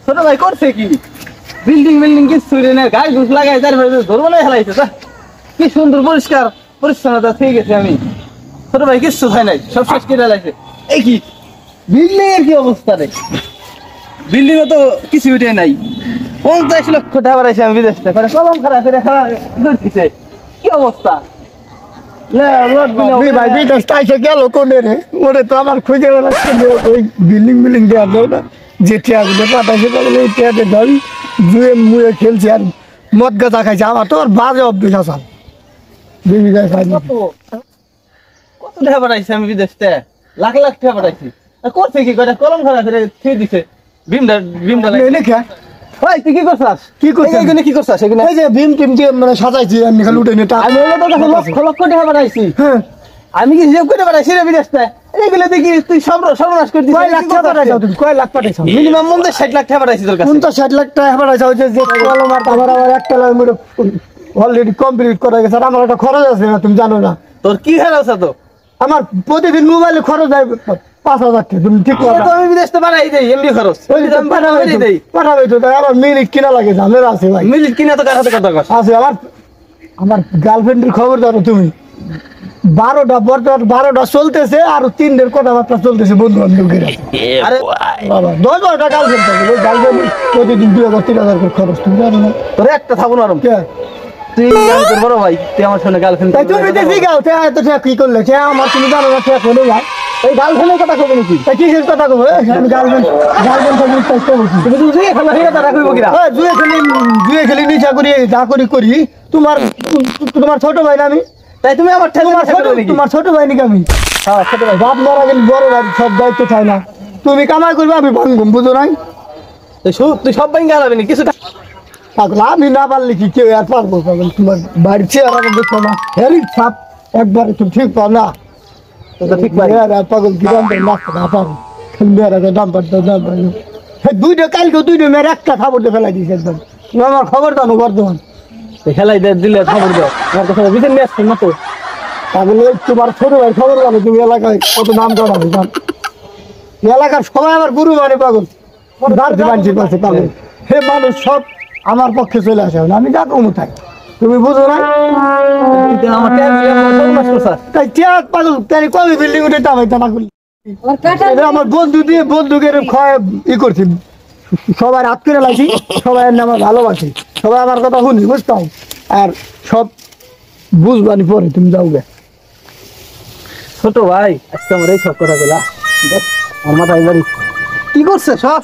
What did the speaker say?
ছোট ভাই করছে কি বিল্ডিং বিল্ডিং কিছু না গাছ ঘুষ লাগাই ধরবো না হেলাইছে কি সুন্দর পরিষ্কার পরিচ্ছন্নতা ঠিক আছে। আমি ছোট ভাই কিচ্ছু হয় নাই, সব শেষ করে হেলাইছে। এই কি বিল্ডিং এর কি অবস্থা রে? বিল্ডিং এ তো কিছু উঠে নাই। 50 লক্ষ টাকা বাড়াইছে আমি বিদেশ থেকে, কলম খারাপ করে দিচ্ছে। কি অবস্থা? ভাই বিদেশ তাইছে গেল কোনে রে? ওরে তো আমার খুঁজে বেড়াচ্ছে ওই বিল্ডিং বিল্ডিং দেওয়া যাও না, যে টিয়াগুলো পাঠাইছে তাহলে ওই টিয়াতে ধরি জুয়ে মুয়ে খেলছে আর মদ গাঁজা খাইছে। আমার তো আর বাজে অভ্যেস আসাল বেবি গাছ খাইনি। কত টাকা বাড়াইছে আমি বিদেশ থেকে, লাখ লাখ টাকা বাড়াইছি। করছে কি কয়টা কলম খারাপ করে ছেড়ে দিছে। ভীমটা ভীমটা লেখা ভাই তুই কি করছাস? কি করছিস এখানে? কি করছাস এখানে? এই যে ভীম টিম দিয়ে মানে সাজাইছি আমি খালি উঠে নিয়ে আমি ওগুলো তোর কাছে লক্ষ লক্ষ টাকা বাড়াইছি। হ্যাঁ আমি কি হিসাব করে বাড়াইছি রে বিদেশ থেকে? এগুলো দেখি তুই সর্বনাশ করে দিছিস। কয় লাখ টাকা পাঠাইছো তুমি? কয় লাখ পাঠাইছো? মিনিমাম 50-60 লাখ টাকা বাড়াইছি তোর কাছে। 50-60 লাখ টাকা পাঠাইছো। ওই যে কলম আর আমার একটা লাইন অলরেডি কমপ্লিট করা গেছে। আর আমার একটা খরচ আছে না, তুমি জানো না? তোর কি হাল আছে? তো আমার প্রতিদিন মোবাইলে খরচ হয় 5,000 টাকা। তুমি ঠিক কথা আমি বিদেশ থেকে বাড়াই দেই এমবি খরচ। পাঠাবে তো তাই আমার মিনিট কিনা লাগে, ঝামেলা আছে ভাই। মিনিট কিনা তো কার হাতে কথা কস? আছে আমার গার্লফ্রেন্ডের খবর জানো তুমি? 12টা চলতেছে আর 3দের কথাবার্তা চলতেছে বন্ধু বান্ধবের। আরে বাবা 10-12টা গার্লফ্রেন্ড থাকে। ওই গার্লফ্রেন্ড প্রতিদিন 2,000-3,000 করে খরচ, তুমি জানো না? তোর একটা থাকুন আরম কে তুই তোর বড় ভাই, তুই আমার সঙ্গে গার্লফ্রেন্ড। তাই তুমি দেখি গাও এত কি করলে আমার তুমি জানো না? চলে যায় এই গার্লফ্রেন্ডের কথা কবে নাকি? তাই কিসের কথা কবো? আমি গার্লফ্রেন্ড তুমি তো জুয়ে খেলা হয়ে তারা কইব কিরা? জুয়ে খেলি নিশা করি যা করি। তোমার ছোট ভাই না আমি? তাই তুমি আমার তোমার ছোট ভাই নাকি আমি? হ্যাঁ ছোট ভাই। বাপ মারা গেলে বড় ভাই সব দায়িত্ব চাই না। তুমি কামাই করবে আমি ভাঙবো, বুঝো নাই? তুই সব বাইঙ্গা হারাবি না কিছু। পাগলা আমি না পারলে কি কেউ আর পারবো? পাগল তোমার বাড়ির চেয়ার দেখো না, হেরি ছাপ একবারে তুমি ঠিক পাও না। ঠিক ভাই। পাগল গ্রাম না পারো দাম পারতো দুইটা কালকে দুইটা মেয়ের একটা খবর দিয়ে ফেলাই দিয়েছে একদম। তুমি আমার খবর জানো বর্তমান খেলাই দিলে খবর দাও আমার কথা বিচার নিয়ে আসছেন না তো? তাহলে তোমার ছোট ভাই খবর জানো? তুমি এলাকায় কত নাম করাবে? এলাকার সবাই আমার গুরু মানে পাগল পাগল। হে মানুষ সব আমার পক্ষে চলে আসে, আমি যা কমু থাকি। তুমি বুঝো না? তাই চেয়ার পাগল তাই কবে বিল্ডিং উঠে টামাইতা না করলি? আমার বন্ধুকে ই করছি, সবাই রাত করে লাগছি, সবাই আমার ভালোবাসি, সবাই আমার কথা শুনি, বুঝতাম। আর সব বুঝবানি পরে তুমি যাও গে। ছোট ভাই আজকে আমার এই সব কথা বলা আমার মাথায় বাড়ি কি করছে সব